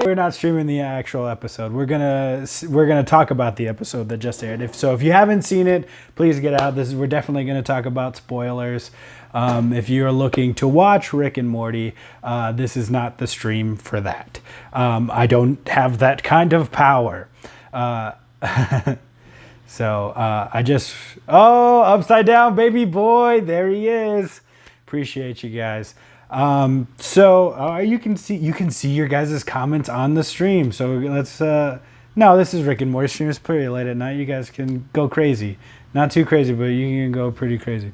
We're not streaming the actual episode. We're gonna talk about the episode that just aired. If you haven't seen it, please get out. We're definitely gonna talk about spoilers. If you're looking to watch Rick and Morty, this is not the stream for that. I don't have that kind of power. So upside down baby boy, there he is. Appreciate you guys. You can see your guys' comments on the stream. So let's no, this is Rick and Morty stream. It's pretty late at night. You guys can go crazy. Not too crazy, but you can go pretty crazy.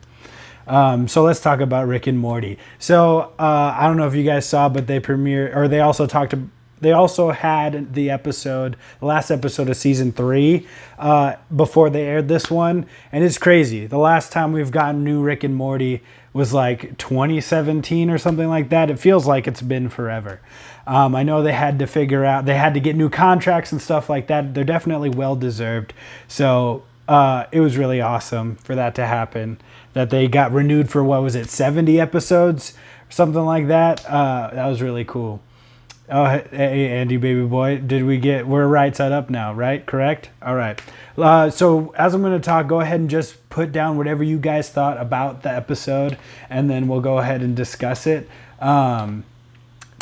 So let's talk about Rick and Morty. So I don't know if you guys saw, but they also had the last episode of season 3 before they aired this one. And it's crazy. The last time we've gotten new Rick and Morty was like 2017 or something like that. It feels like it's been forever. I know they had to get new contracts and stuff like that. They're definitely well-deserved. So it was really awesome for that to happen, that they got renewed for, 70 episodes or something like that. That was really cool. Oh, hey, Andy, baby boy. We're right side up now, right? Correct? All right. So as I'm going to talk, go ahead and just put down whatever you guys thought about the episode, and then we'll go ahead and discuss it.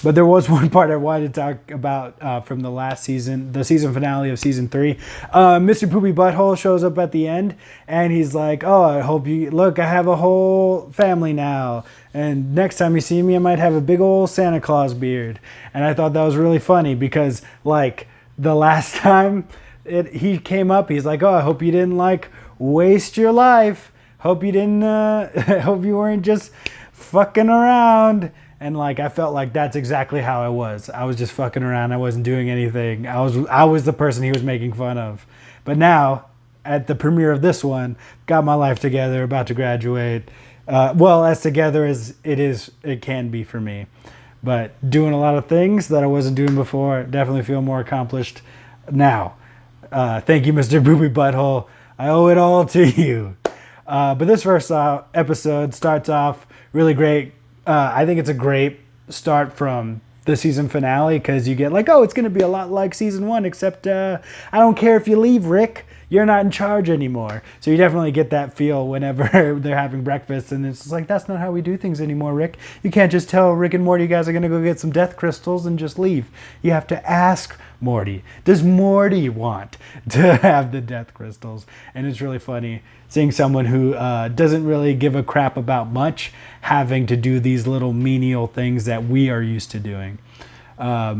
But there was one part I wanted to talk about from the last season, the season finale of season 3. Mr. Poopy Butthole shows up at the end, and he's like, "Oh, I hope I have a whole family now. And next time you see me, I might have a big old Santa Claus beard." And I thought that was really funny because, like, the last time he came up, he's like, "Oh, I hope you didn't, waste your life. Hope you didn't, hope you weren't just fucking around." And I felt like that's exactly how I was. I was just fucking around. I wasn't doing anything. I was the person he was making fun of. But now, at the premiere of this one, got my life together, about to graduate. As together as it can be for me. But doing a lot of things that I wasn't doing before. Definitely feel more accomplished now. Thank you, Mr. Booby Butthole. I owe it all to you. But this first episode starts off really great. I think it's a great start from the season finale because you get it's going to be a lot like season 1, except I don't care if you leave, Rick. You're not in charge anymore. So you definitely get that feel whenever they're having breakfast, and it's just that's not how we do things anymore, Rick. You can't just tell Rick and Morty, you guys are going to go get some death crystals and just leave. You have to ask Morty. Does Morty want to have the death crystals? And it's really funny seeing someone who doesn't really give a crap about much having to do these little menial things that we are used to doing. I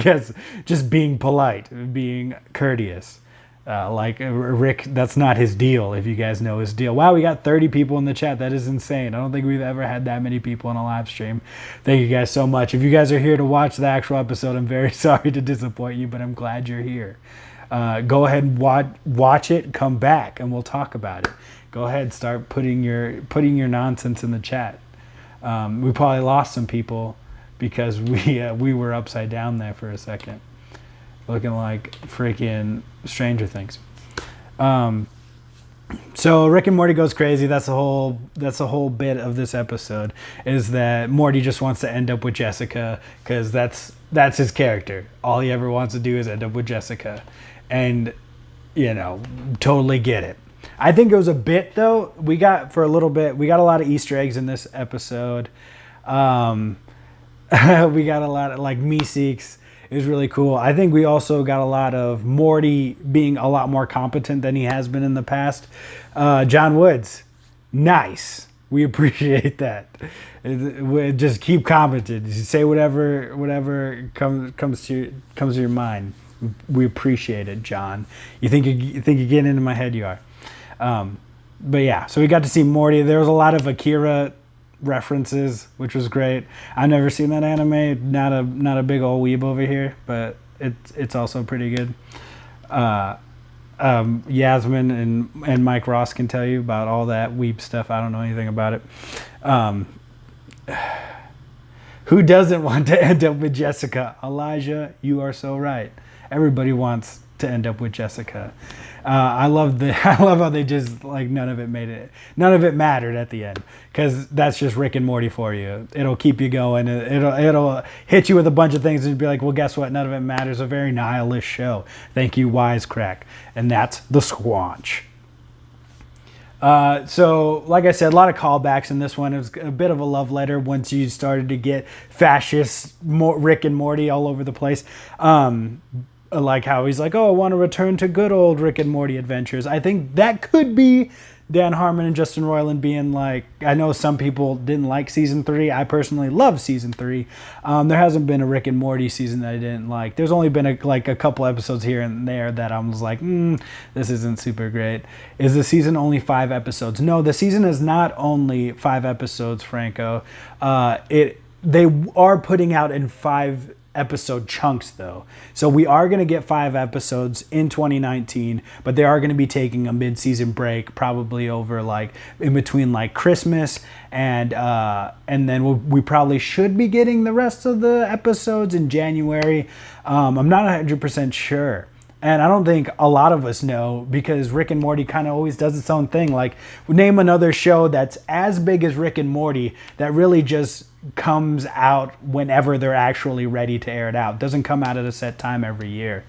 guess just being polite, being courteous. Rick, that's not his deal, if you guys know his deal. Wow, we got 30 people in the chat. That is insane. I don't think we've ever had that many people in a live stream. Thank you guys so much. If you guys are here to watch the actual episode, I'm very sorry to disappoint you, but I'm glad you're here. Go ahead and watch it, come back, and we'll talk about it. Go ahead, start putting your nonsense in the chat. We probably lost some people because we were upside down there for a second, looking like freaking Stranger Things. So Rick and Morty goes crazy. That's the whole bit of this episode, is that Morty just wants to end up with Jessica because that's his character. All he ever wants to do is end up with Jessica, and totally get it. I think it was a bit though. We got a lot of Easter eggs in this episode. We got a lot of Meeseeks. It was really cool. I think we also got a lot of Morty being a lot more competent than he has been in the past. John Woods, nice. We appreciate that. Just keep competent. Say whatever comes to your mind. We appreciate it, John. You think you're getting into my head? You are. But yeah, so we got to see Morty. There was a lot of Akira references, which was great. I've never seen that anime. Not a big old weeb over here, but it's also pretty good. Yasmin and Mike Ross can tell you about all that weeb stuff. I don't know anything about it. Who doesn't want to end up with Jessica? Elijah, you are so right. Everybody wants to end up with Jessica. I love I love how they just like none of it mattered at the end, because that's just Rick and Morty for you. It'll keep you going. It'll hit you with a bunch of things and be like, well, guess what? None of it matters. A very nihilist show. Thank you, wisecrack. And that's the Squanch. So, like I said, a lot of callbacks in this one. It was a bit of a love letter once you started to get fascist Rick and Morty all over the place. Like how he's like, oh, I want to return to good old Rick and Morty adventures. I think that could be Dan Harmon and Justin Roiland being like, I know some people didn't like season 3. I personally love season 3. There hasn't been a Rick and Morty season that I didn't like. There's only been a couple episodes here and there that I was like, this isn't super great. Is the season only 5 episodes? No, the season is not only 5 episodes, Franco. They are putting out in 5 episode chunks though, so we are going to get 5 episodes in 2019, but they are going to be taking a mid-season break, probably over like in between like Christmas and then we probably should be getting the rest of the episodes in January. I'm not 100% sure. And I don't think a lot of us know, because Rick and Morty kind of always does its own thing. Like, name another show that's as big as Rick and Morty that really just comes out whenever they're actually ready to air it out. Doesn't come out at a set time every year.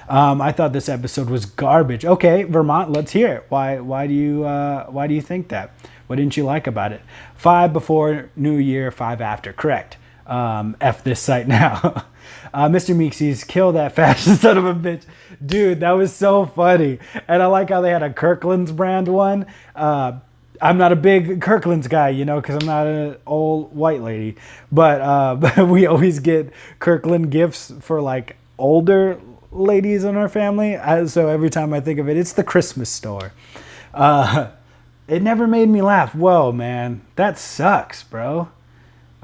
I thought this episode was garbage. Okay, Vermont, let's hear it. Why do you think that? What didn't you like about it? 5 before New Year, 5 after. Correct. F this site now. Mr. Meeksies, kill that fascist son of a bitch. Dude, that was so funny. And I like how they had a Kirkland's brand one. I'm not a big Kirkland's guy, because I'm not an old white lady. But we always get Kirkland gifts for like older ladies in our family. So every time I think of it, it's the Christmas store. It never made me laugh. Whoa, man. That sucks, bro.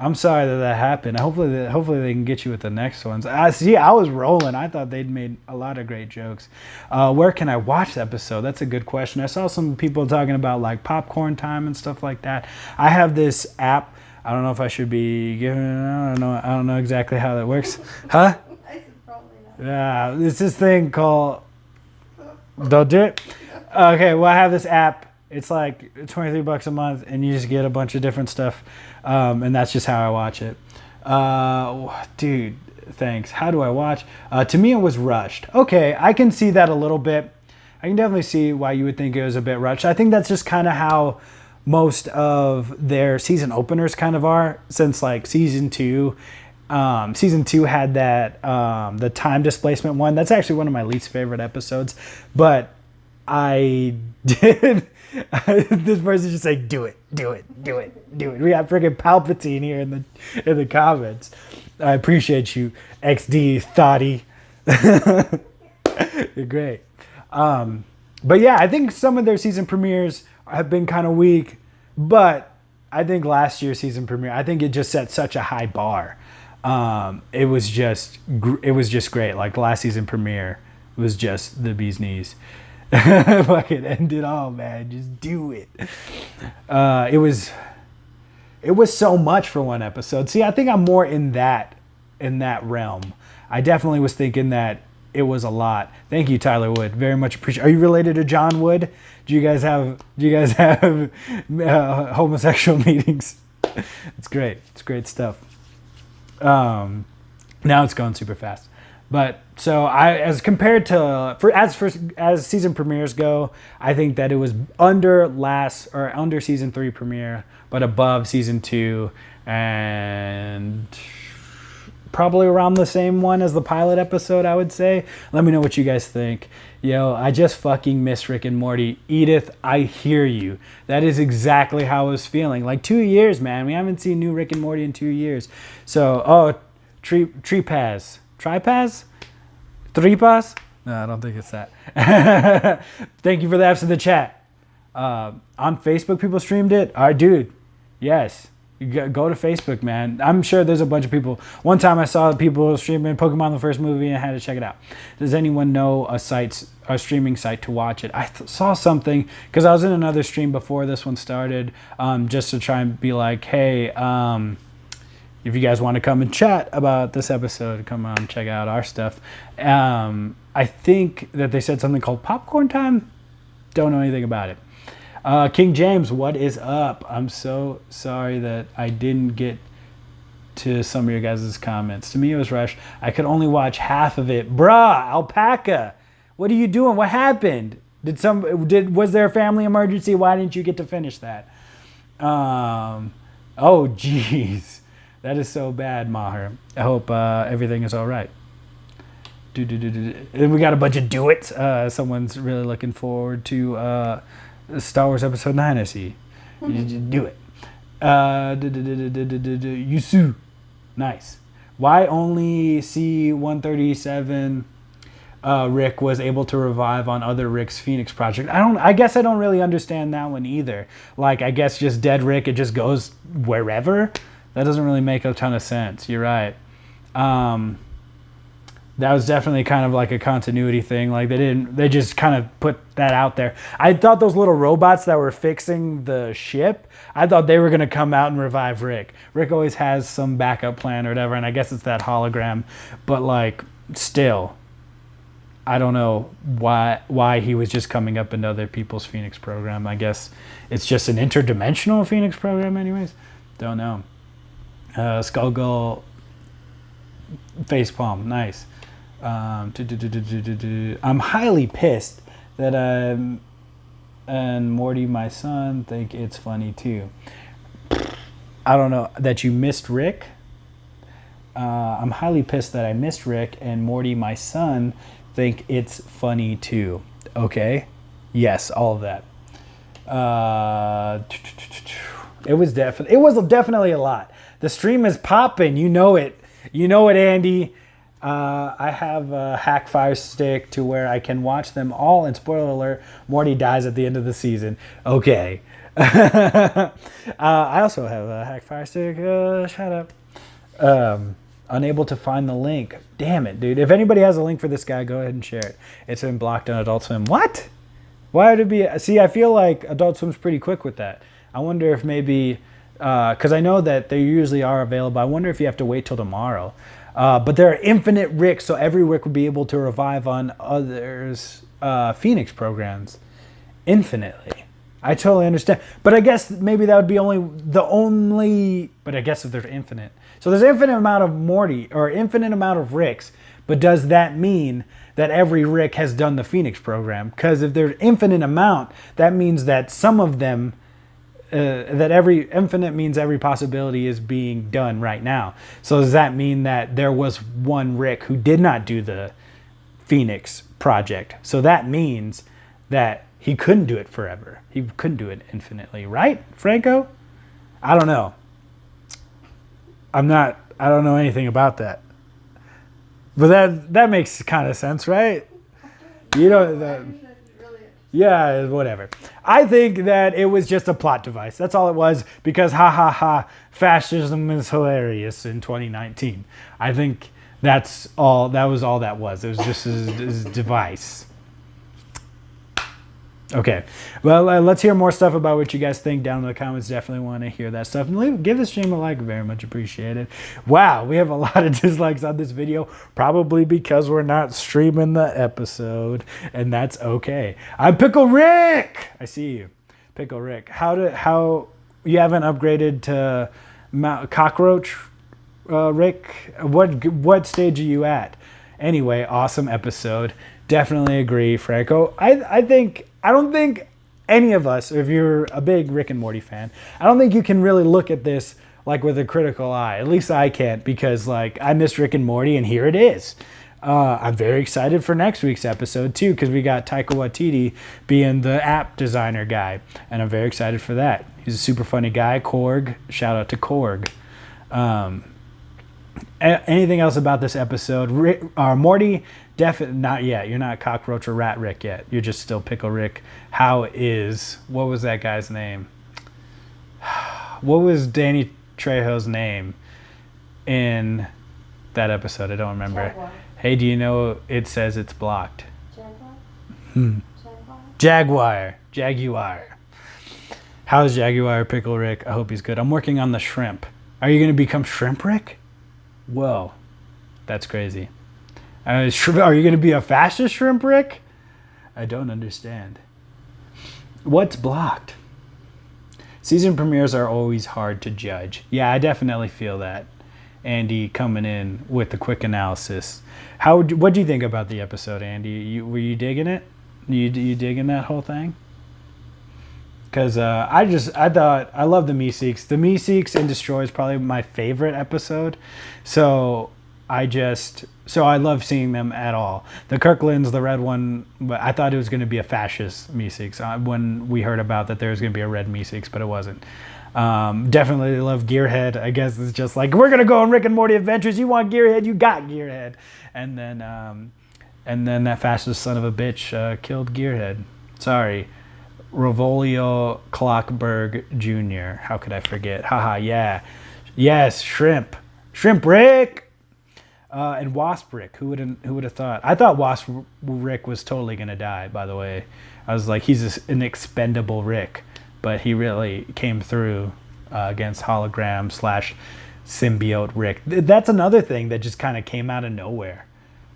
I'm sorry that happened. Hopefully they can get you with the next ones. I was rolling. I thought they'd made a lot of great jokes. Where can I watch the episode? That's a good question. I saw some people talking about like popcorn time and stuff like that. I have this app. I don't know if I should be giving it. I don't know exactly how that works. Huh? I said probably not. Yeah, it's this thing called. Don't do it. Okay, well I have this app. It's like $23 a month, and you just get a bunch of different stuff, and that's just how I watch it. Dude, thanks. How do I watch? To me, it was rushed. Okay, I can see that a little bit. I can definitely see why you would think it was a bit rushed. I think that's just kind of how most of their season openers kind of are, since like season 2. Season 2 had that the time displacement one. That's actually one of my least favorite episodes, but I did. This person just like, do it. We got freaking Palpatine here in the comments. I appreciate you, XD Thotty. You're great. But yeah, I think some of their season premieres have been kind of weak, but I think last year's season premiere, I think it just set such a high bar. It was just great. Like last season premiere was just the bee's knees. Fucking end it all, man. Just do it. It was so much for one episode. See, I think I'm more in that realm. I definitely was thinking that it was a lot. Thank you, Tyler Wood. Very much appreciate. Are you related to John Wood? Do you guys have homosexual meetings? It's great. It's great stuff. Now it's going super fast. But so as compared to as season premieres go, I think that it was under season 3 premiere, but above season 2, and probably around the same one as the pilot episode, I would say. Let me know what you guys think. Yo, I just fucking miss Rick and Morty. Edith, I hear you. That is exactly how I was feeling. Like 2 years, man. We haven't seen new Rick and Morty in 2 years. So, Tripaz. Tripaz? Tripas? No, I don't think it's that. Thank you for the F's in the chat. On Facebook, people streamed it. All right, dude. Yes. You go to Facebook, man. I'm sure there's a bunch of people. One time I saw people streaming Pokemon the first movie and I had to check it out. Does anyone know a streaming site to watch it? I saw something because I was in another stream before this one started, just to try and be like, hey, if you guys want to come and chat about this episode, come on, check out our stuff. I think that they said something called Popcorn Time. don't know anything about it. King James, what is up? I'm so sorry that I didn't get to some of your guys' comments. To me, it was rushed. I could only watch half of it. Bruh, Alpaca, what are you doing? What happened? Was there a family emergency? Why didn't you get to finish that? Oh, jeez. That is so bad, Maher. I hope everything is all right. And we got a bunch of do-its. Someone's really looking forward to Star Wars Episode 9, I see. Do it. Yusu. Nice. Why only C-137 Rick was able to revive on other Rick's Phoenix project? I guess I don't really understand that one either. Like, I guess just dead Rick, it just goes wherever? That doesn't really make a ton of sense. You're right. That was definitely kind of like a continuity thing. Like they just kind of put that out there. I thought those little robots that were fixing the ship, I thought they were going to come out and revive Rick. Rick always has some backup plan or whatever, and I guess it's that hologram. But like, still, I don't know why he was just coming up into other people's Phoenix program. I guess it's just an interdimensional Phoenix program anyways. Don't know. Skullgull facepalm, nice. I'm highly pissed that and Morty, my son, think it's funny too. I don't know that you missed Rick. I'm highly pissed that I missed Rick, and Morty, my son, think it's funny too. Okay, yes, all of that. It was definitely a lot. The stream is popping. You know it. You know it, Andy. I have a hack Fire Stick to where I can watch them all, and spoiler alert, Morty dies at the end of the season. Okay. I also have a hack Fire Stick. Shut up. Unable to find the link. Damn it, dude. If anybody has a link for this guy, go ahead and share it. It's been blocked on Adult Swim. What? Why would it be? See, I feel like Adult Swim's pretty quick with that. I wonder if maybe, because I know that they usually are available. I wonder if you have to wait till tomorrow. But there are infinite Ricks, so every Rick would be able to revive on others' Phoenix programs infinitely. I totally understand. But I guess maybe that would be but I guess if there's infinite. So there's infinite amount of Morty, or infinite amount of Ricks, but does that mean that every Rick has done the Phoenix program? Because if there's infinite amount, that means that some of them, that every infinite means every possibility is being done right now. So does that mean that there was one Rick who did not do the Phoenix project? So that means that he couldn't do it forever. He couldn't do it infinitely, right, Franco? I don't know. I don't know anything about that. But that makes kind of sense, right? You know that. Yeah, whatever. I think that it was just a plot device. That's all it was, because fascism is hilarious in 2019. I think that was all that was. It was just his device. Okay, well, let's hear more stuff about what you guys think down in the comments. Definitely want to hear that stuff. And give this stream a like, very much appreciated. Wow, we have a lot of dislikes on this video, probably because we're not streaming the episode, and that's okay. I'm Pickle Rick! I see you. Pickle Rick. How you haven't upgraded to Cockroach, Rick? What stage are you at? Anyway, awesome episode. Definitely agree, Franco. I don't think any of us, if you're a big Rick and Morty fan, I don't think you can really look at this like with a critical eye. At least I can't, because like I missed Rick and Morty, and here it is. I'm very excited for next week's episode too, because we got Taika Waititi being the app designer guy, and I'm very excited for that. He's a super funny guy. Korg, shout out to Korg. Anything else about this episode? Morty, not yet. You're not Cockroach or Rat Rick yet. You're just still Pickle Rick. What was that guy's name? What was Danny Trejo's name in that episode? I don't remember. Jaguar. Hey, do you know it says it's blocked? Jaguar. Jaguar. How's Jaguar, Pickle Rick? I hope he's good. I'm working on the shrimp. Are you going to become Shrimp Rick? Whoa, that's crazy. Are you going to be a fascist Shrimp Rick? I don't understand. What's blocked? Season premieres are always hard to judge. Yeah, I definitely feel that. Andy coming in with the quick analysis. What do you think about the episode, Andy? Were you digging it? You digging that whole thing? Because I thought I love the Meeseeks. The Meeseeks and Destroy is probably my favorite episode. So I love seeing them at all. The Kirklands, the red one, but I thought it was going to be a fascist Meeseeks when we heard about that there was going to be a red Meeseeks, but it wasn't. Definitely love Gearhead. I guess it's just like, we're going to go on Rick and Morty Adventures. You want Gearhead? You got Gearhead. And then that fascist son of a bitch killed Gearhead. Sorry. Rovolio Clockberg Jr. How could I forget? Haha, yeah. Yes, Shrimp Rick! And Wasp Rick. Who would have thought? I thought Wasp Rick was totally going to die, by the way. I was like, he's an expendable Rick. But he really came through against hologram / symbiote Rick. That's another thing that just kind of came out of nowhere.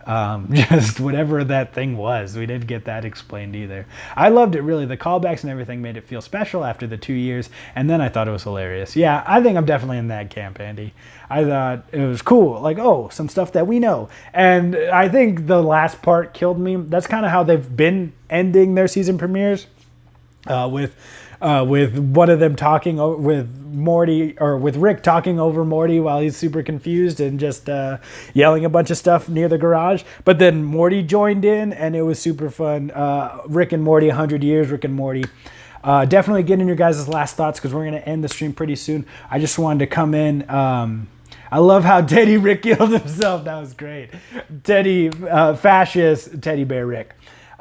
Just whatever that thing was. We didn't get that explained either. I loved it, really. The callbacks and everything made it feel special after the 2 years. And then I thought it was hilarious. Yeah, I think I'm definitely in that camp, Andy. I thought it was cool. Like, oh, some stuff that we know. And I think the last part killed me. That's kind of how they've been ending their season premieres. With one of them talking with Morty, or with Rick talking over Morty while he's super confused and just yelling a bunch of stuff near the garage. But then Morty joined in and it was super fun. Rick and Morty, 100 years, Rick and Morty. Definitely get in your guys' last thoughts because we're going to end the stream pretty soon. I just wanted to come in. I love how Teddy Rick killed himself. That was great. Teddy, fascist Teddy Bear Rick.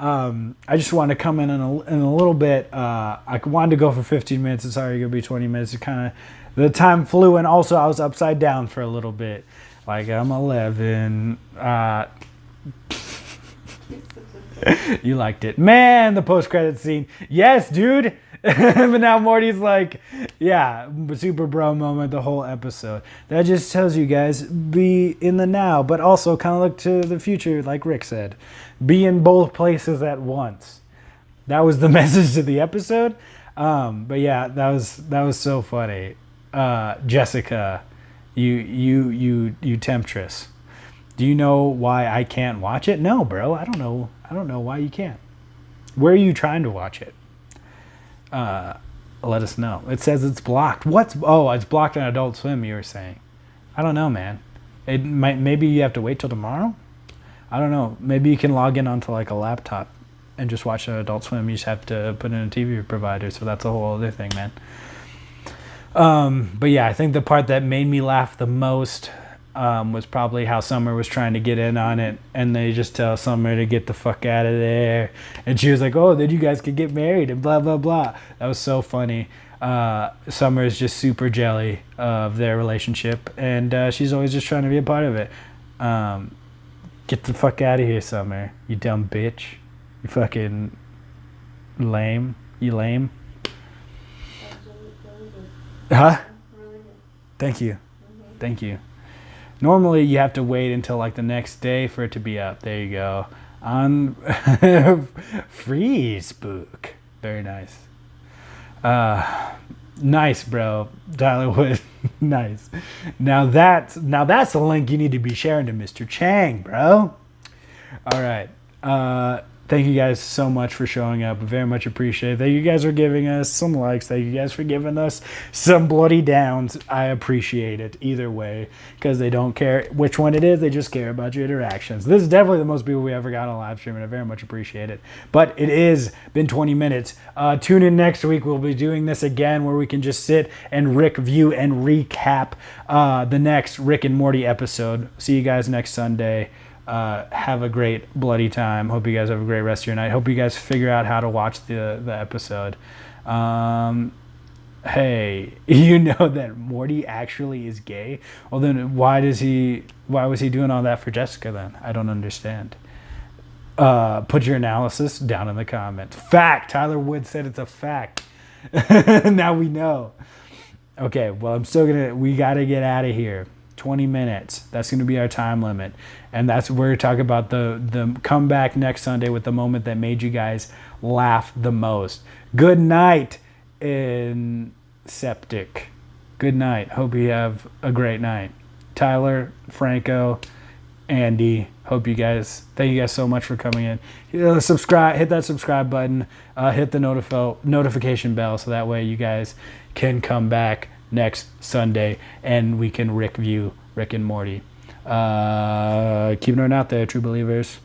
I just wanted to come in a little bit. I wanted to go for 15 minutes. It's already going to be 20 minutes. It kind of, the time flew, and also I was upside down for a little bit. Like, I'm 11. You liked it. Man, the post-credit scene. Yes, dude. But now Morty's like, yeah, super bro moment the whole episode. That just tells you guys, be in the now, but also kind of look to the future, like Rick said. Be in both places at once. That was the message of the episode. But yeah, that was so funny. Jessica, you temptress. Do you know why I can't watch it? No, bro. I don't know why you can't. Where are you trying to watch it? Let us know. It says it's blocked. It's blocked on Adult Swim, you were saying. I don't know, man. Maybe you have to wait till tomorrow? I don't know. Maybe you can log in onto like a laptop and just watch an Adult Swim. You just have to put in a TV provider, so that's a whole other thing, man. But yeah, I think the part that made me laugh the most was probably how Summer was trying to get in on it, and they just tell Summer to get the fuck out of there, and she was like, oh, then you guys could get married and blah blah blah. That was so funny. Summer is just super jelly of their relationship, and she's always just trying to be a part of it. Get the fuck out of here, Summer, you dumb bitch. You fucking lame. You lame. Huh? Thank you. Thank you. Normally, you have to wait until like the next day for it to be up. There you go. On Freeze book. Very nice. Nice, bro. Tyler Wood. Nice. Now that's a link you need to be sharing to Mr. Chang, bro. All right. Thank you guys so much for showing up. Very much appreciate it. Thank you guys for giving us some likes. Thank you guys for giving us some bloody downs. I appreciate it either way because they don't care which one it is. They just care about your interactions. This is definitely the most people we ever got on live stream, and I very much appreciate it. But it is been 20 minutes. Tune in next week. We'll be doing this again where we can just sit and Rickview and recap the next Rick and Morty episode. See you guys next Sunday. Have a great bloody time. Hope you guys have a great rest of your night. Hope you guys figure out how to watch the episode. Hey, you know that Morty actually is gay? Well, then why was he doing all that for Jessica then? I don't understand. Put your analysis down in the comments. Fact. Tyler Wood said it's a fact. Now we know. Okay, well, we got to get out of here. 20 minutes. That's going to be our time limit. And that's where we're talking about the comeback next Sunday with the moment that made you guys laugh the most. Good night, in Septic. Good night. Hope you have a great night. Tyler, Franco, Andy, thank you guys so much for coming in. Subscribe, hit that subscribe button, hit the notification bell so that way you guys can come back next Sunday and we can Rick and Morty. Keep an eye out there, true believers.